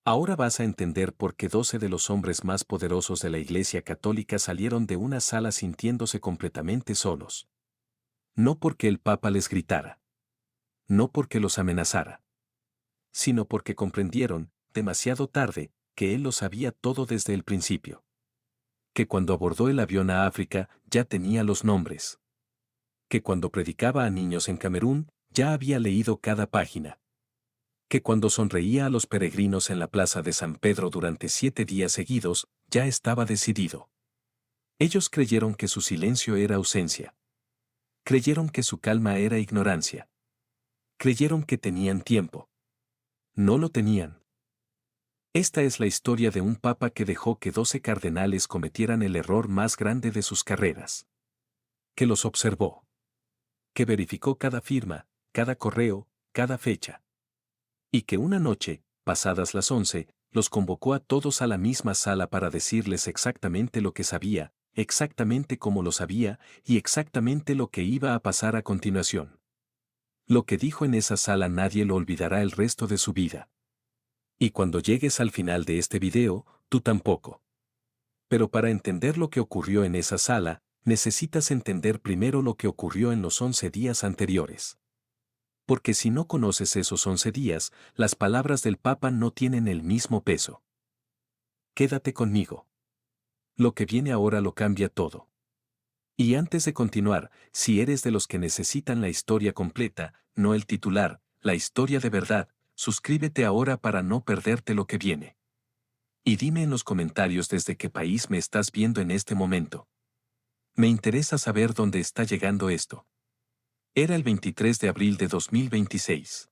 Ahora vas a entender por qué 12 de los hombres más poderosos de la Iglesia Católica salieron de una sala sintiéndose completamente solos. No porque el Papa les gritara. No porque los amenazara. Sino porque comprendieron, demasiado tarde, que él lo sabía todo desde el principio. Que cuando abordó el avión a África, ya tenía los nombres. Que cuando predicaba a niños en Camerún, ya había leído cada página. Que cuando sonreía a los peregrinos en la plaza de San Pedro durante 7 días seguidos, ya estaba decidido. Ellos creyeron que su silencio era ausencia. Creyeron que su calma era ignorancia. Creyeron que tenían tiempo. No lo tenían. Esta es la historia de un papa que dejó que 12 cardenales cometieran el error más grande de sus carreras. Que los observó. Que verificó cada firma, cada correo, cada fecha. Y que una noche, pasadas las 11, los convocó a todos a la misma sala para decirles exactamente lo que sabía, exactamente cómo lo sabía y exactamente lo que iba a pasar a continuación. Lo que dijo en esa sala nadie lo olvidará el resto de su vida. Y cuando llegues al final de este video, tú tampoco. Pero para entender lo que ocurrió en esa sala, necesitas entender primero lo que ocurrió en los 11 días anteriores. Porque si no conoces esos 11 días, las palabras del Papa no tienen el mismo peso. Quédate conmigo. Lo que viene ahora lo cambia todo. Y antes de continuar, si eres de los que necesitan la historia completa, no el titular, la historia de verdad, suscríbete ahora para no perderte lo que viene. Y dime en los comentarios desde qué país me estás viendo en este momento. Me interesa saber dónde está llegando esto. Era el 23 de abril de 2026.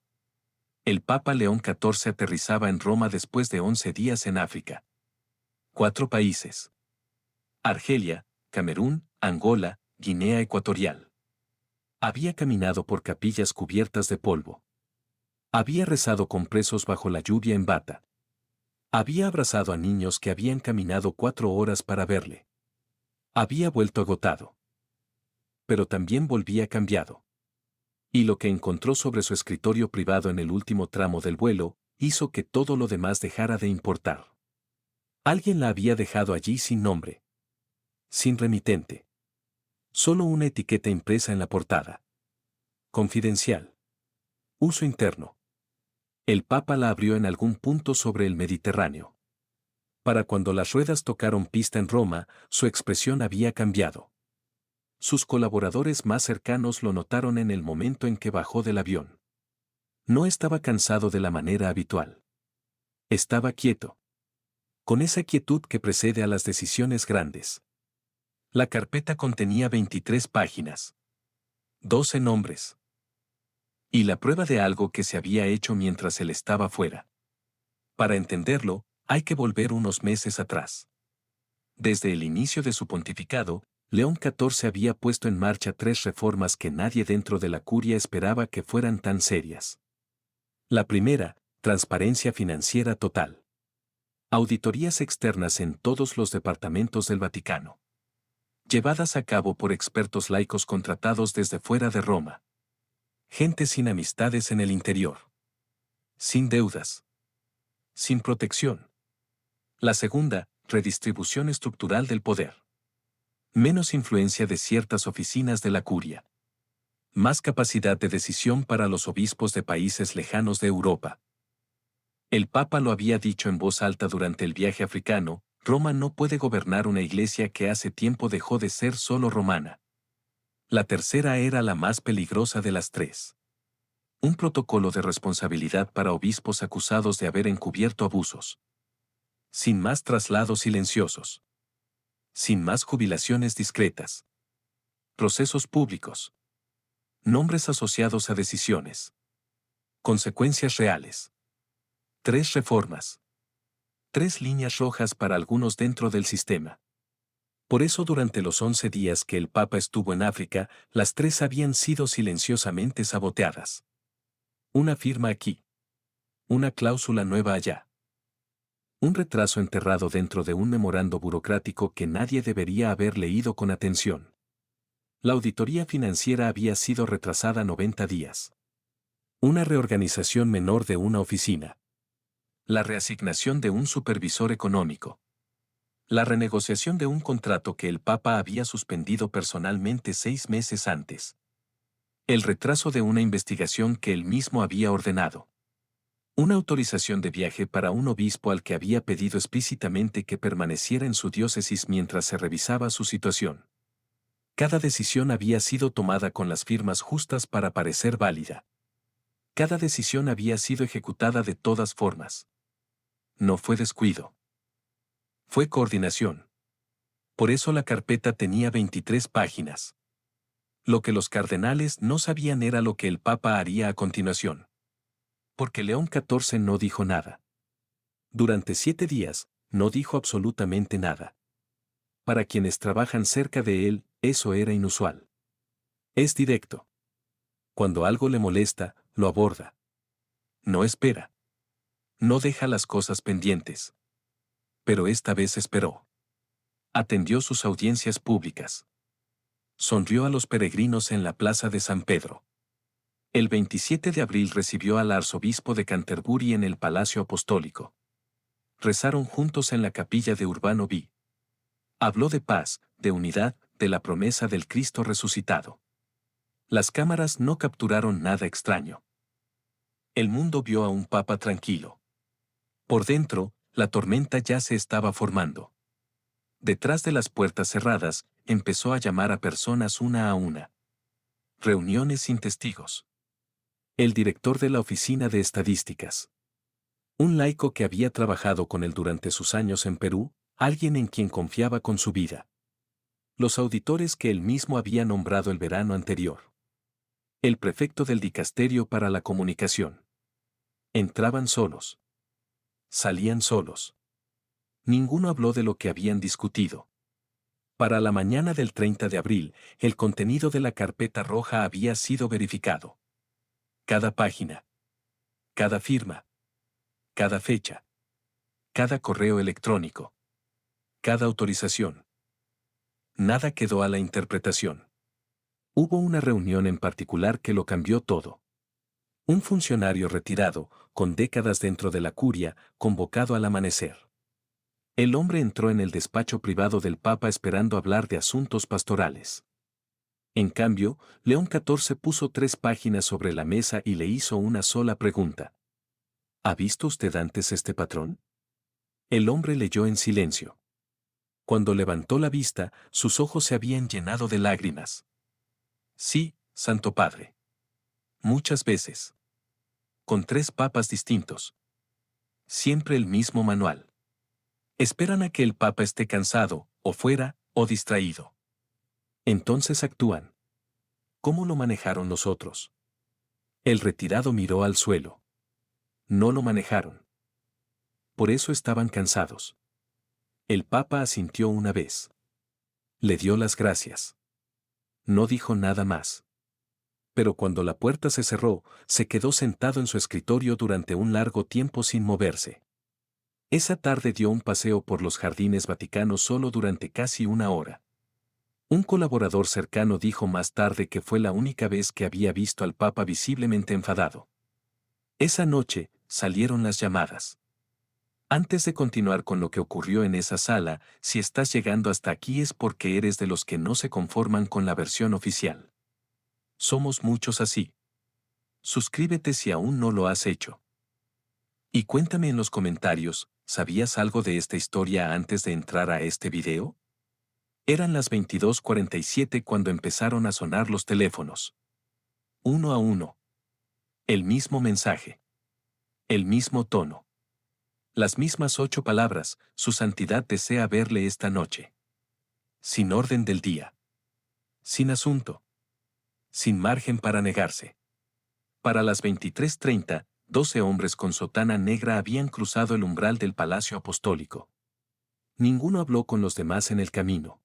El Papa León XIV aterrizaba en Roma después de 11 días en África. 4 países. Argelia, Camerún, Angola, Guinea Ecuatorial. Había caminado por capillas cubiertas de polvo. Había rezado con presos bajo la lluvia en bata. Había abrazado a niños que habían caminado 4 horas para verle. Había vuelto agotado. Pero también volvía cambiado. Y lo que encontró sobre su escritorio privado en el último tramo del vuelo, hizo que todo lo demás dejara de importar. Alguien la había dejado allí sin nombre. Sin remitente. Solo una etiqueta impresa en la portada. Confidencial. Uso interno. El Papa la abrió en algún punto sobre el Mediterráneo. Para cuando las ruedas tocaron pista en Roma, su expresión había cambiado. Sus colaboradores más cercanos lo notaron en el momento en que bajó del avión. No estaba cansado de la manera habitual. Estaba quieto. Con esa quietud que precede a las decisiones grandes. La carpeta contenía 23 páginas. 12 nombres. Y la prueba de algo que se había hecho mientras él estaba fuera. Para entenderlo, hay que volver unos meses atrás. Desde el inicio de su pontificado, León XIV había puesto en marcha 3 reformas que nadie dentro de la curia esperaba que fueran tan serias. La primera, transparencia financiera total. Auditorías externas en todos los departamentos del Vaticano. Llevadas a cabo por expertos laicos contratados desde fuera de Roma. Gente sin amistades en el interior. Sin deudas. Sin protección. La segunda, redistribución estructural del poder. Menos influencia de ciertas oficinas de la curia. Más capacidad de decisión para los obispos de países lejanos de Europa. El Papa lo había dicho en voz alta durante el viaje africano, Roma no puede gobernar una iglesia que hace tiempo dejó de ser solo romana. La tercera era la más peligrosa de las 3. Un protocolo de responsabilidad para obispos acusados de haber encubierto abusos. Sin más traslados silenciosos. Sin más jubilaciones discretas. Procesos públicos. Nombres asociados a decisiones. Consecuencias reales. 3 reformas. 3 líneas rojas para algunos dentro del sistema. Por eso durante los 11 días que el Papa estuvo en África, las 3 habían sido silenciosamente saboteadas. Una firma aquí. Una cláusula nueva allá. Un retraso enterrado dentro de un memorando burocrático que nadie debería haber leído con atención. La auditoría financiera había sido retrasada 90 días. Una reorganización menor de una oficina. La reasignación de un supervisor económico. La renegociación de un contrato que el Papa había suspendido personalmente 6 meses antes. El retraso de una investigación que él mismo había ordenado. Una autorización de viaje para un obispo al que había pedido explícitamente que permaneciera en su diócesis mientras se revisaba su situación. Cada decisión había sido tomada con las firmas justas para parecer válida. Cada decisión había sido ejecutada de todas formas. No fue descuido. Fue coordinación. Por eso la carpeta tenía 23 páginas. Lo que los cardenales no sabían era lo que el Papa haría a continuación. Porque León XIV no dijo nada. Durante 7 días, no dijo absolutamente nada. Para quienes trabajan cerca de él, eso era inusual. Es directo. Cuando algo le molesta, lo aborda. No espera. No deja las cosas pendientes. Pero esta vez esperó. Atendió sus audiencias públicas. Sonrió a los peregrinos en la plaza de San Pedro. El 27 de abril recibió al arzobispo de Canterbury en el Palacio Apostólico. Rezaron juntos en la capilla de Urbano V. Habló de paz, de unidad, de la promesa del Cristo resucitado. Las cámaras no capturaron nada extraño. El mundo vio a un papa tranquilo. Por dentro, la tormenta ya se estaba formando. Detrás de las puertas cerradas, empezó a llamar a personas una a una. Reuniones sin testigos. El director de la Oficina de Estadísticas. Un laico que había trabajado con él durante sus años en Perú, alguien en quien confiaba con su vida. Los auditores que él mismo había nombrado el verano anterior. El prefecto del dicasterio para la comunicación. Entraban solos. Salían solos. Ninguno habló de lo que habían discutido. Para la mañana del 30 de abril, el contenido de la carpeta roja había sido verificado. Cada página. Cada firma. Cada fecha. Cada correo electrónico. Cada autorización. Nada quedó a la interpretación. Hubo una reunión en particular que lo cambió todo. Un funcionario retirado, con décadas dentro de la curia, convocado al amanecer. El hombre entró en el despacho privado del Papa esperando hablar de asuntos pastorales. En cambio, León XIV puso 3 páginas sobre la mesa y le hizo una sola pregunta. ¿Ha visto usted antes este patrón? El hombre leyó en silencio. Cuando levantó la vista, sus ojos se habían llenado de lágrimas. Sí, Santo Padre. Muchas veces. Con 3 papas distintos. Siempre el mismo manual. Esperan a que el Papa esté cansado, o fuera, o distraído. Entonces actúan. ¿Cómo lo manejaron los otros? El retirado miró al suelo. No lo manejaron. Por eso estaban cansados. El Papa asintió una vez. Le dio las gracias. No dijo nada más. Pero cuando la puerta se cerró, se quedó sentado en su escritorio durante un largo tiempo sin moverse. Esa tarde dio un paseo por los jardines vaticanos solo durante casi 1 hora. Un colaborador cercano dijo más tarde que fue la única vez que había visto al Papa visiblemente enfadado. Esa noche, salieron las llamadas. Antes de continuar con lo que ocurrió en esa sala, si estás llegando hasta aquí es porque eres de los que no se conforman con la versión oficial. Somos muchos así. Suscríbete si aún no lo has hecho. Y cuéntame en los comentarios, ¿sabías algo de esta historia antes de entrar a este video? Eran las 22:47 cuando empezaron a sonar los teléfonos. Uno a uno. El mismo mensaje. El mismo tono. Las mismas 8 palabras, su santidad desea verle esta noche. Sin orden del día. Sin asunto. Sin margen para negarse. Para las 23:30, 12 hombres con sotana negra habían cruzado el umbral del Palacio Apostólico. Ninguno habló con los demás en el camino.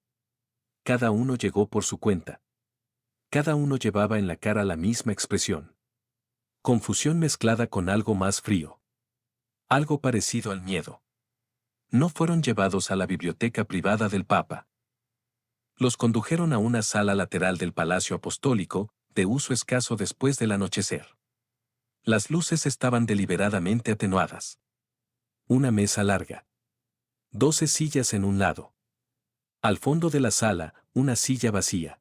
Cada uno llegó por su cuenta. Cada uno llevaba en la cara la misma expresión. Confusión mezclada con algo más frío. Algo parecido al miedo. No fueron llevados a la biblioteca privada del Papa. Los condujeron a una sala lateral del Palacio Apostólico, de uso escaso después del anochecer. Las luces estaban deliberadamente atenuadas. Una mesa larga. 12 sillas en un lado. Al fondo de la sala, una silla vacía.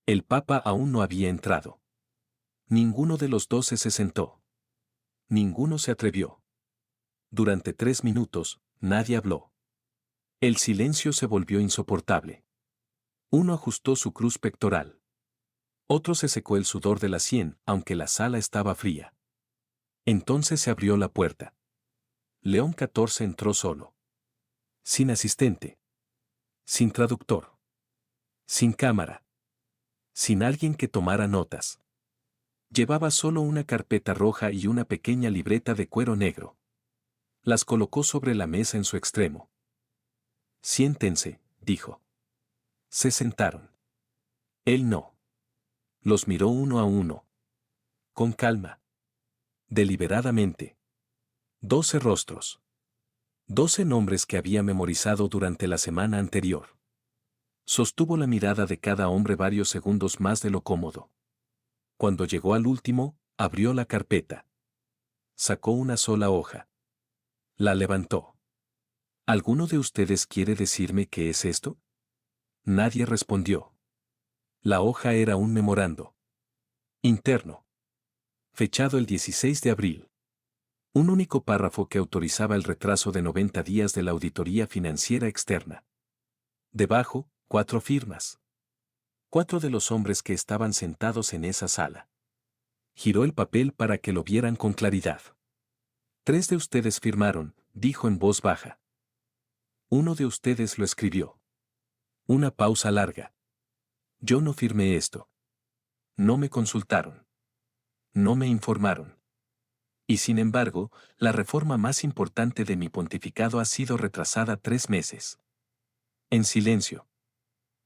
El Papa aún no había entrado. Ninguno de los 12 se sentó. Ninguno se atrevió. Durante 3 minutos, nadie habló. El silencio se volvió insoportable. Uno ajustó su cruz pectoral. Otro se secó el sudor de la sien, aunque la sala estaba fría. Entonces se abrió la puerta. León XIV entró solo. Sin asistente. Sin traductor. Sin cámara. Sin alguien que tomara notas. Llevaba solo una carpeta roja y una pequeña libreta de cuero negro. Las colocó sobre la mesa en su extremo. Siéntense, dijo. Se sentaron. Él no. Los miró uno a uno. Con calma. Deliberadamente. 12 rostros. 12 nombres que había memorizado durante la semana anterior. Sostuvo la mirada de cada hombre varios segundos más de lo cómodo. Cuando llegó al último, abrió la carpeta. Sacó una sola hoja. La levantó. ¿Alguno de ustedes quiere decirme qué es esto? Nadie respondió. La hoja era un memorando. Interno. Fechado el 16 de abril. Un único párrafo que autorizaba el retraso de 90 días de la auditoría financiera externa. Debajo, 4 firmas. 4 de los hombres que estaban sentados en esa sala. Giró el papel para que lo vieran con claridad. 3 de ustedes firmaron, dijo en voz baja. Uno de ustedes lo escribió. Una pausa larga. Yo no firmé esto. No me consultaron. No me informaron. Y sin embargo, la reforma más importante de mi pontificado ha sido retrasada 3 meses. En silencio.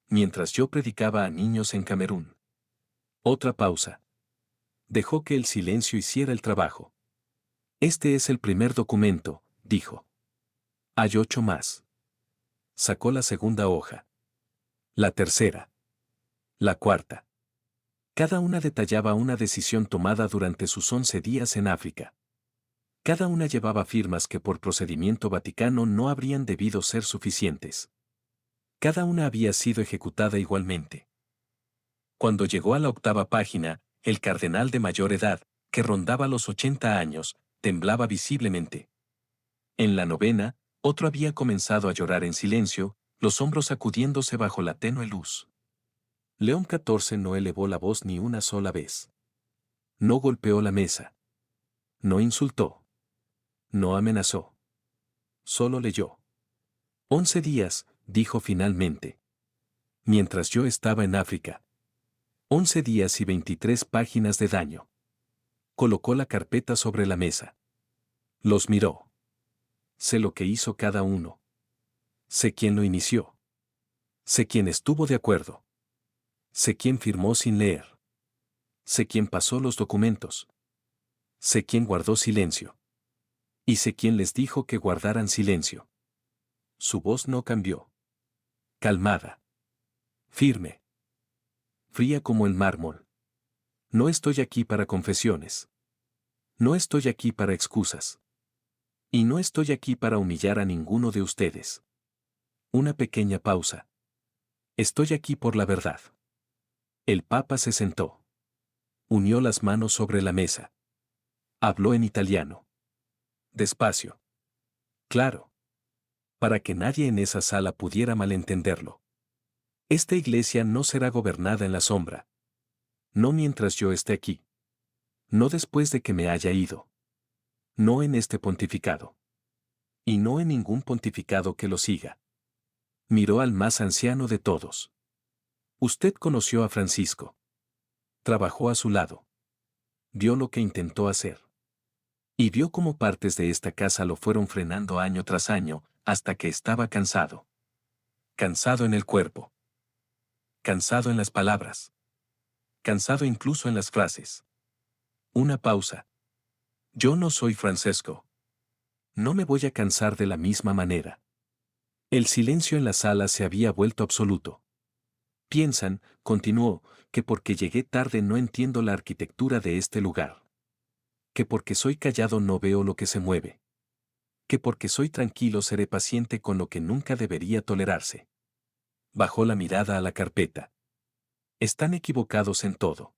Mientras yo predicaba a niños en Camerún. Otra pausa. Dejó que el silencio hiciera el trabajo. Este es el primer documento, dijo. Hay 8 más. Sacó la segunda hoja. La tercera. La cuarta. Cada una detallaba una decisión tomada durante sus 11 días en África. Cada una llevaba firmas que por procedimiento vaticano no habrían debido ser suficientes. Cada una había sido ejecutada igualmente. Cuando llegó a la 8ª página, el cardenal de mayor edad, que rondaba los 80 años, temblaba visiblemente. En la 9ª, otro había comenzado a llorar en silencio, los hombros sacudiéndose bajo la tenue luz. León XIV no elevó la voz ni una sola vez. No golpeó la mesa. No insultó. No amenazó. Solo leyó. 11 días, dijo finalmente. Mientras yo estaba en África. 11 días y 23 páginas de daño. Colocó la carpeta sobre la mesa. Los miró. Sé lo que hizo cada uno. Sé quién lo inició. Sé quién estuvo de acuerdo. Sé quién firmó sin leer. Sé quién pasó los documentos. Sé quién guardó silencio. Y sé quién les dijo que guardaran silencio. Su voz no cambió. Calmada. Firme. Fría como el mármol. No estoy aquí para confesiones. No estoy aquí para excusas. Y no estoy aquí para humillar a ninguno de ustedes. Una pequeña pausa. Estoy aquí por la verdad. El Papa se sentó. Unió las manos sobre la mesa. Habló en italiano. Despacio. Claro. Para que nadie en esa sala pudiera malentenderlo. Esta iglesia no será gobernada en la sombra. No mientras yo esté aquí. No después de que me haya ido. No en este pontificado. Y no en ningún pontificado que lo siga. Miró al más anciano de todos. Usted conoció a Francisco. Trabajó a su lado. Vio lo que intentó hacer. Y vio cómo partes de esta casa lo fueron frenando año tras año, hasta que estaba cansado. Cansado en el cuerpo. Cansado en las palabras. Cansado incluso en las frases. Una pausa. Yo no soy Francesco. No me voy a cansar de la misma manera. El silencio en la sala se había vuelto absoluto. Piensan, continuó, que porque llegué tarde no entiendo la arquitectura de este lugar. Que porque soy callado no veo lo que se mueve. Que porque soy tranquilo seré paciente con lo que nunca debería tolerarse. Bajó la mirada a la carpeta. Están equivocados en todo.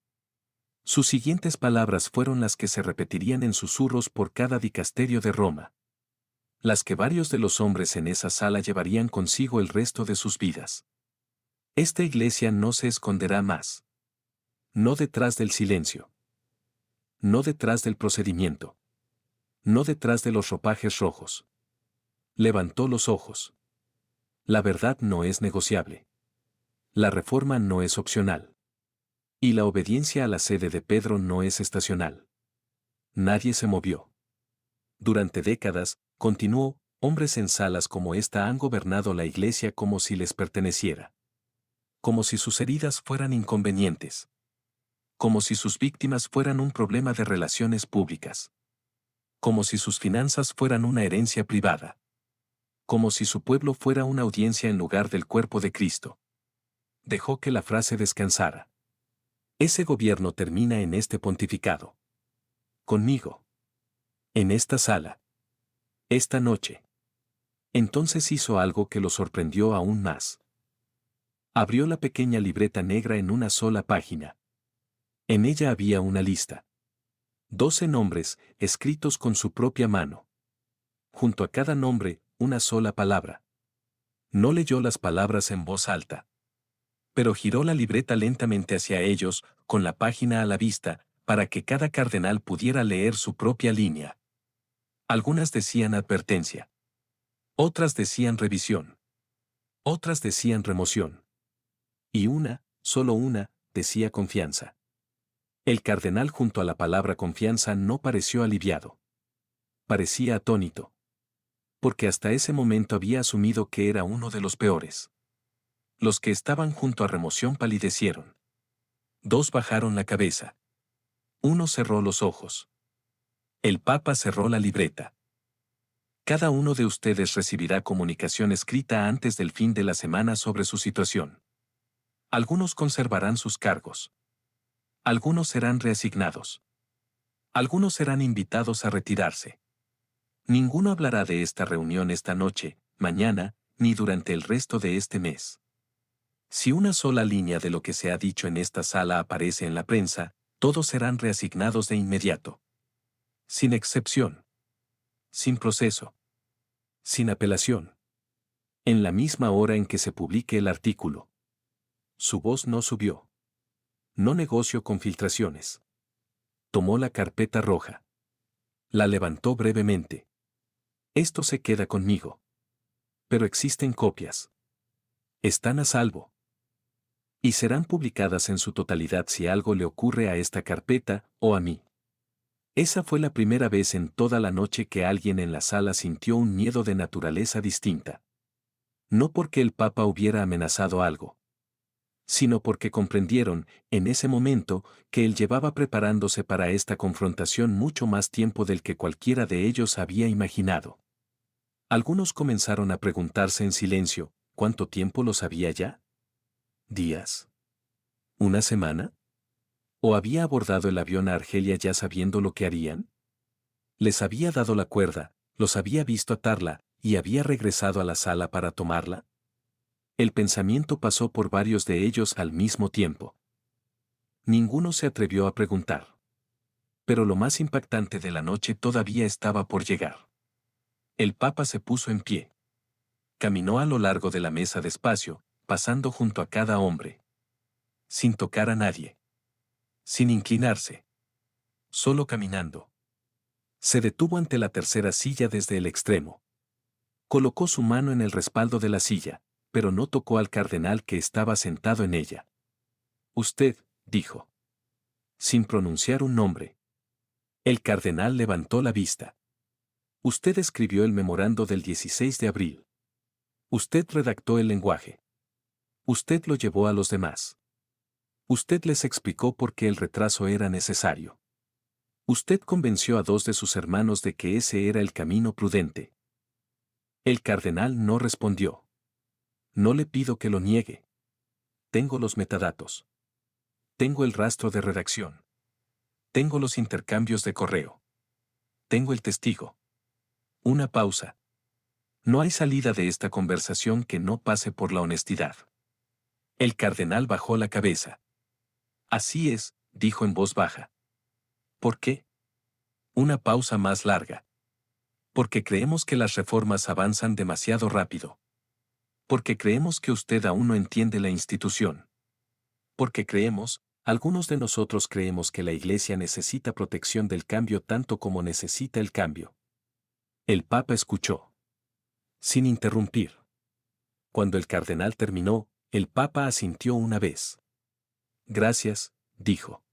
Sus siguientes palabras fueron las que se repetirían en susurros por cada dicasterio de Roma. Las que varios de los hombres en esa sala llevarían consigo el resto de sus vidas. Esta iglesia no se esconderá más. No detrás del silencio. No detrás del procedimiento. No detrás de los ropajes rojos. Levantó los ojos. La verdad no es negociable. La reforma no es opcional. Y la obediencia a la sede de Pedro no es estacional. Nadie se movió. Durante décadas, continuó, hombres en salas como esta han gobernado la iglesia como si les perteneciera. Como si sus heridas fueran inconvenientes. Como si sus víctimas fueran un problema de relaciones públicas. Como si sus finanzas fueran una herencia privada. Como si su pueblo fuera una audiencia en lugar del cuerpo de Cristo. Dejó que la frase descansara. Ese gobierno termina en este pontificado. Conmigo. En esta sala. Esta noche. Entonces hizo algo que lo sorprendió aún más. Abrió la pequeña libreta negra en una sola página. En ella había una lista. 12 nombres, escritos con su propia mano. Junto a cada nombre, una sola palabra. No leyó las palabras en voz alta. Pero giró la libreta lentamente hacia ellos, con la página a la vista, para que cada cardenal pudiera leer su propia línea. Algunas decían advertencia. Otras decían revisión. Otras decían remoción. Y una, solo una, decía confianza. El cardenal junto a la palabra confianza no pareció aliviado. Parecía atónito. Porque hasta ese momento había asumido que era uno de los peores. Los que estaban junto a remoción palidecieron. 2 bajaron la cabeza. 1 cerró los ojos. El Papa cerró la libreta. Cada uno de ustedes recibirá comunicación escrita antes del fin de la semana sobre su situación. Algunos conservarán sus cargos. Algunos serán reasignados. Algunos serán invitados a retirarse. Ninguno hablará de esta reunión esta noche, mañana, ni durante el resto de este mes. Si una sola línea de lo que se ha dicho en esta sala aparece en la prensa, todos serán reasignados de inmediato. Sin excepción. Sin proceso. Sin apelación. En la misma hora en que se publique el artículo. Su voz no subió. No negoció con filtraciones. Tomó la carpeta roja. La levantó brevemente. Esto se queda conmigo. Pero existen copias. Están a salvo. Y serán publicadas en su totalidad si algo le ocurre a esta carpeta, o a mí. Esa fue la primera vez en toda la noche que alguien en la sala sintió un miedo de naturaleza distinta. No porque el Papa hubiera amenazado algo, sino porque comprendieron, en ese momento, que él llevaba preparándose para esta confrontación mucho más tiempo del que cualquiera de ellos había imaginado. Algunos comenzaron a preguntarse en silencio, ¿cuánto tiempo lo sabía ya? ¿Días? ¿Una semana? ¿O había abordado el avión a Argelia ya sabiendo lo que harían? Les había dado la cuerda, los había visto atarla, y había regresado a la sala para tomarla. El pensamiento pasó por varios de ellos al mismo tiempo. Ninguno se atrevió a preguntar. Pero lo más impactante de la noche todavía estaba por llegar. El Papa se puso en pie. Caminó a lo largo de la mesa despacio, pasando junto a cada hombre. Sin tocar a nadie. Sin inclinarse. Solo caminando. Se detuvo ante la tercera silla desde el extremo. Colocó su mano en el respaldo de la silla, pero no tocó al cardenal que estaba sentado en ella. Usted, dijo. Sin pronunciar un nombre. El cardenal levantó la vista. Usted escribió el memorando del 16 de abril. Usted redactó el lenguaje. Usted lo llevó a los demás. Usted les explicó por qué el retraso era necesario. Usted convenció a 2 de sus hermanos de que ese era el camino prudente. El cardenal no respondió. No le pido que lo niegue. Tengo los metadatos. Tengo el rastro de redacción. Tengo los intercambios de correo. Tengo el testigo. Una pausa. No hay salida de esta conversación que no pase por la honestidad. El cardenal bajó la cabeza. Así es, dijo en voz baja. ¿Por qué? Una pausa más larga. Porque creemos que las reformas avanzan demasiado rápido. Porque creemos que usted aún no entiende la institución. Porque creemos, algunos de nosotros creemos que la Iglesia necesita protección del cambio tanto como necesita el cambio. El Papa escuchó. Sin interrumpir. Cuando el cardenal terminó, el Papa asintió una vez. Gracias, dijo.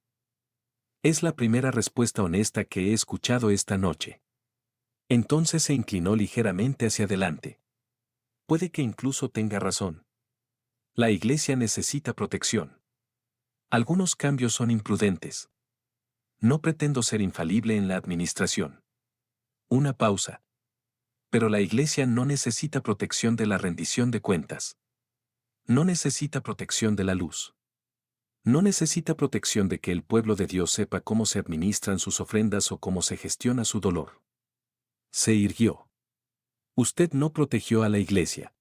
Es la primera respuesta honesta que he escuchado esta noche. Entonces se inclinó ligeramente hacia adelante. Puede que incluso tenga razón. La Iglesia necesita protección. Algunos cambios son imprudentes. No pretendo ser infalible en la administración. Una pausa. Pero la Iglesia no necesita protección de la rendición de cuentas. No necesita protección de la luz. No necesita protección de que el pueblo de Dios sepa cómo se administran sus ofrendas o cómo se gestiona su dolor. Se irguió. Usted no protegió a la Iglesia.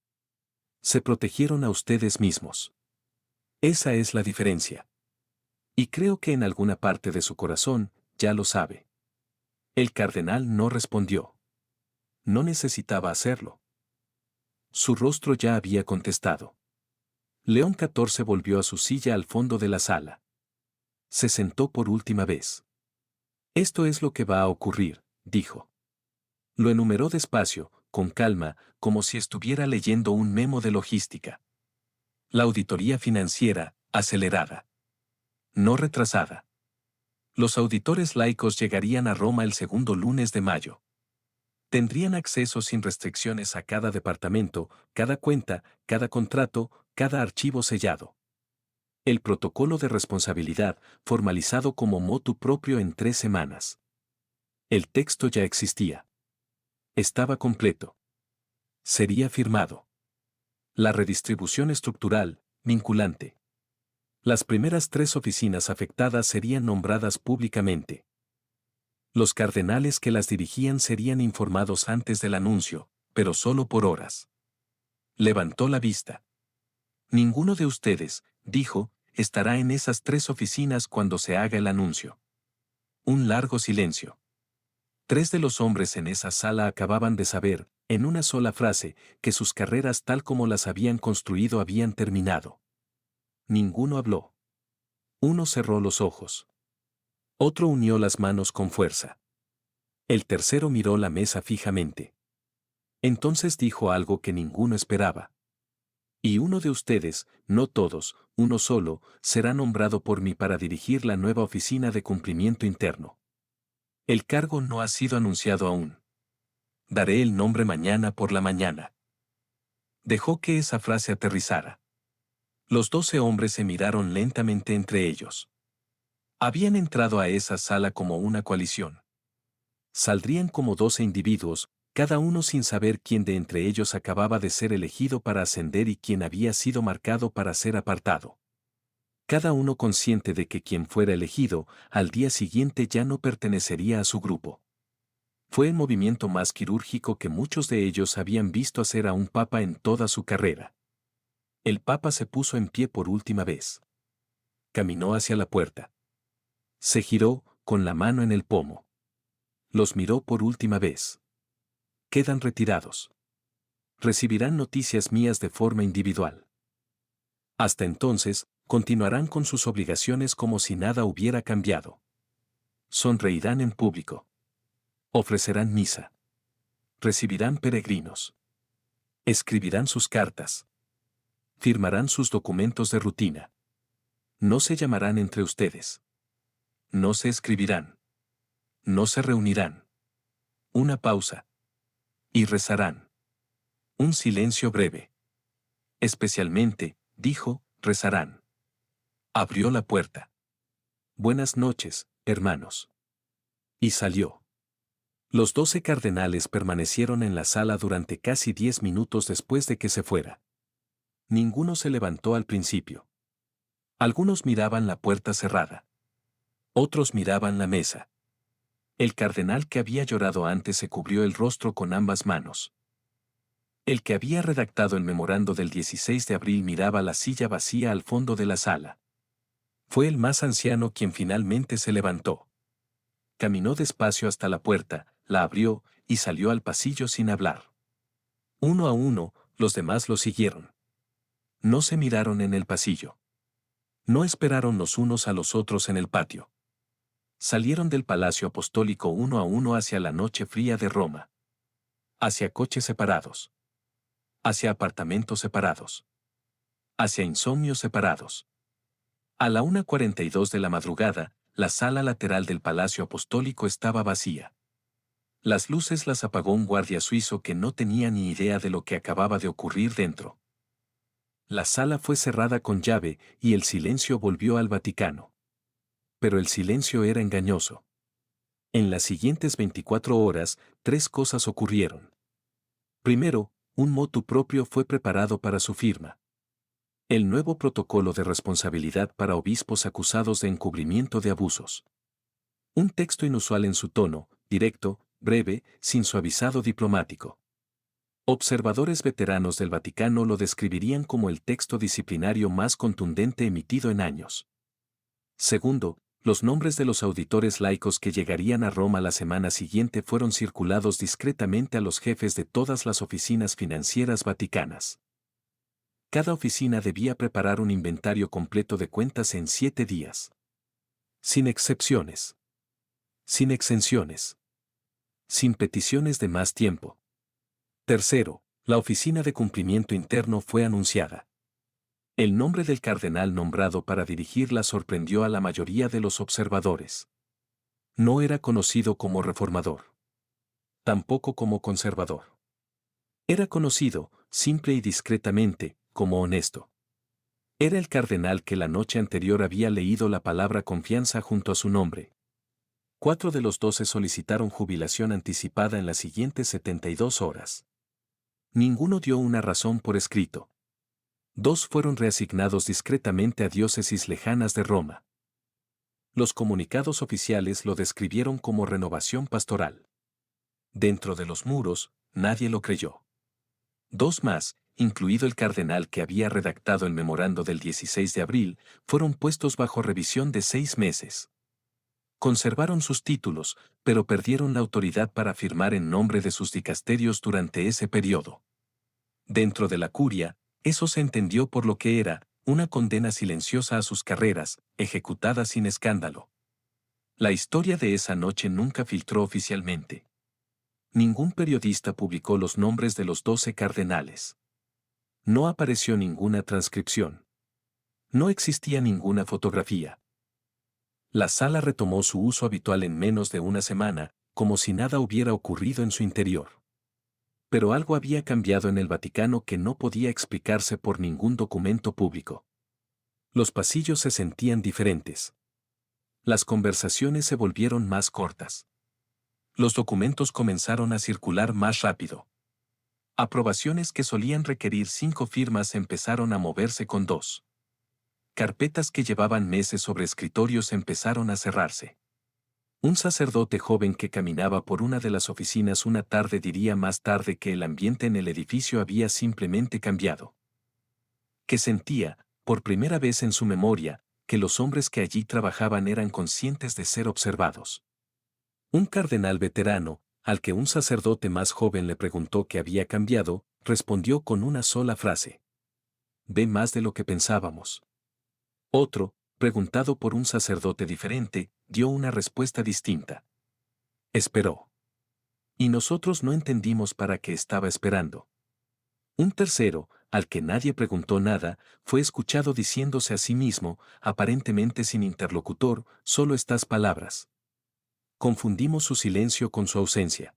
Se protegieron a ustedes mismos. Esa es la diferencia. Y creo que en alguna parte de su corazón, ya lo sabe. El cardenal no respondió. No necesitaba hacerlo. Su rostro ya había contestado. León XIV volvió a su silla al fondo de la sala. Se sentó por última vez. Esto es lo que va a ocurrir, dijo. Lo enumeró despacio, con calma, como si estuviera leyendo un memo de logística. La auditoría financiera, acelerada. No retrasada. Los auditores laicos llegarían a Roma el segundo lunes de mayo. Tendrían acceso sin restricciones a cada departamento, cada cuenta, cada contrato, cada archivo sellado. El protocolo de responsabilidad, formalizado como motu propio en 3 semanas. El texto ya existía. Estaba completo. Sería firmado. La redistribución estructural, vinculante. Las primeras 3 oficinas afectadas serían nombradas públicamente. Los cardenales que las dirigían serían informados antes del anuncio, pero solo por horas. Levantó la vista. Ninguno de ustedes, dijo, estará en esas 3 oficinas cuando se haga el anuncio. Un largo silencio. 3 de los hombres en esa sala acababan de saber, en una sola frase, que sus carreras tal como las habían construido habían terminado. Ninguno habló. Uno cerró los ojos. Otro unió las manos con fuerza. El tercero miró la mesa fijamente. Entonces dijo algo que ninguno esperaba. Y uno de ustedes, no todos, uno solo, será nombrado por mí para dirigir la nueva oficina de cumplimiento interno. El cargo no ha sido anunciado aún. Daré el nombre mañana por la mañana. Dejó que esa frase aterrizara. Los 12 hombres se miraron lentamente entre ellos. Habían entrado a esa sala como una coalición. Saldrían como 12 individuos, cada uno sin saber quién de entre ellos acababa de ser elegido para ascender y quién había sido marcado para ser apartado. Cada uno consciente de que quien fuera elegido, al día siguiente ya no pertenecería a su grupo. Fue el movimiento más quirúrgico que muchos de ellos habían visto hacer a un papa en toda su carrera. El papa se puso en pie por última vez. Caminó hacia la puerta. Se giró, con la mano en el pomo. Los miró por última vez. Quedan retirados. Recibirán noticias mías de forma individual. Hasta entonces, continuarán con sus obligaciones como si nada hubiera cambiado. Sonreirán en público. Ofrecerán misa. Recibirán peregrinos. Escribirán sus cartas. Firmarán sus documentos de rutina. No se llamarán entre ustedes. No se escribirán. No se reunirán. Una pausa. Y rezarán. Un silencio breve. Especialmente, dijo, rezarán. Abrió la puerta. Buenas noches, hermanos. Y salió. Los 12 cardenales permanecieron en la sala durante casi 10 minutos después de que se fuera. Ninguno se levantó al principio. Algunos miraban la puerta cerrada. Otros miraban la mesa. El cardenal que había llorado antes se cubrió el rostro con ambas manos. El que había redactado el memorando del 16 de abril miraba la silla vacía al fondo de la sala. Fue el más anciano quien finalmente se levantó. Caminó despacio hasta la puerta, la abrió y salió al pasillo sin hablar. Uno a uno, los demás lo siguieron. No se miraron en el pasillo. No esperaron los unos a los otros en el patio. Salieron del Palacio Apostólico uno a uno hacia la noche fría de Roma. Hacia coches separados. Hacia apartamentos separados. Hacia insomnios separados. A la 1:42 de la madrugada, la sala lateral del Palacio Apostólico estaba vacía. Las luces las apagó un guardia suizo que no tenía ni idea de lo que acababa de ocurrir dentro. La sala fue cerrada con llave y el silencio volvió al Vaticano. Pero el silencio era engañoso. En las siguientes 24 horas, 3 cosas ocurrieron. Primero, un motu propio fue preparado para su firma. El nuevo protocolo de responsabilidad para obispos acusados de encubrimiento de abusos. Un texto inusual en su tono, directo, breve, sin suavizado diplomático. Observadores veteranos del Vaticano lo describirían como el texto disciplinario más contundente emitido en años. Segundo, los nombres de los auditores laicos que llegarían a Roma la semana siguiente fueron circulados discretamente a los jefes de todas las oficinas financieras vaticanas. Cada oficina debía preparar un inventario completo de cuentas en 7 días. Sin excepciones. Sin exenciones. Sin peticiones de más tiempo. Tercero, la oficina de cumplimiento interno fue anunciada. El nombre del cardenal nombrado para dirigirla sorprendió a la mayoría de los observadores. No era conocido como reformador. Tampoco como conservador. Era conocido, simple y discretamente, como honesto. Era el cardenal que la noche anterior había leído la palabra confianza junto a su nombre. 4 de los 12 solicitaron jubilación anticipada en las siguientes 72 horas. Ninguno dio una razón por escrito. 2 fueron reasignados discretamente a diócesis lejanas de Roma. Los comunicados oficiales lo describieron como renovación pastoral. Dentro de los muros, nadie lo creyó. 2 más, incluido el cardenal que había redactado el memorando del 16 de abril, fueron puestos bajo revisión de 6 meses. Conservaron sus títulos, pero perdieron la autoridad para firmar en nombre de sus dicasterios durante ese periodo. Dentro de la curia, eso se entendió por lo que era, una condena silenciosa a sus carreras, ejecutada sin escándalo. La historia de esa noche nunca filtró oficialmente. Ningún periodista publicó los nombres de los 12 cardenales. No apareció ninguna transcripción. No existía ninguna fotografía. La sala retomó su uso habitual en menos de una semana, como si nada hubiera ocurrido en su interior. Pero algo había cambiado en el Vaticano que no podía explicarse por ningún documento público. Los pasillos se sentían diferentes. Las conversaciones se volvieron más cortas. Los documentos comenzaron a circular más rápido. Aprobaciones que solían requerir 5 firmas empezaron a moverse con 2. Carpetas que llevaban meses sobre escritorios empezaron a cerrarse. Un sacerdote joven que caminaba por una de las oficinas una tarde diría más tarde que el ambiente en el edificio había simplemente cambiado. Que sentía, por primera vez en su memoria, que los hombres que allí trabajaban eran conscientes de ser observados. Un cardenal veterano, al que un sacerdote más joven le preguntó qué había cambiado, respondió con una sola frase. Ve más de lo que pensábamos. Otro, preguntado por un sacerdote diferente, dio una respuesta distinta. Esperó. Y nosotros no entendimos para qué estaba esperando. Un tercero, al que nadie preguntó nada, fue escuchado diciéndose a sí mismo, aparentemente sin interlocutor, solo estas palabras. Confundimos su silencio con su ausencia.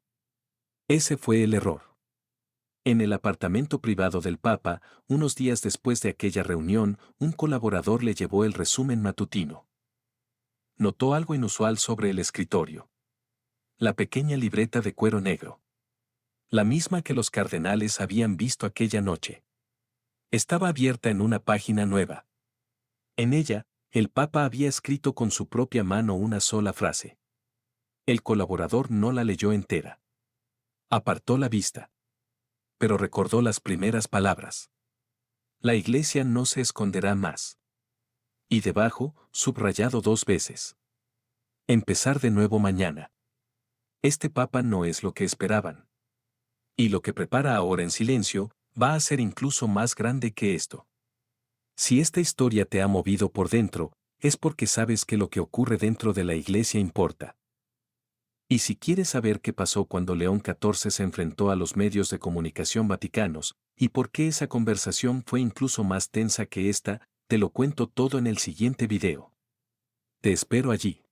Ese fue el error. En el apartamento privado del Papa, unos días después de aquella reunión, un colaborador le llevó el resumen matutino. Notó algo inusual sobre el escritorio. La pequeña libreta de cuero negro. La misma que los cardenales habían visto aquella noche. Estaba abierta en una página nueva. En ella, el Papa había escrito con su propia mano una sola frase. El colaborador no la leyó entera. Apartó la vista. Pero recordó las primeras palabras. La iglesia no se esconderá más. Y debajo, subrayado 2 veces. Empezar de nuevo mañana. Este papa no es lo que esperaban. Y lo que prepara ahora en silencio, va a ser incluso más grande que esto. Si esta historia te ha movido por dentro, es porque sabes que lo que ocurre dentro de la iglesia importa. Y si quieres saber qué pasó cuando León XIV se enfrentó a los medios de comunicación vaticanos, y por qué esa conversación fue incluso más tensa que esta, te lo cuento todo en el siguiente video. Te espero allí.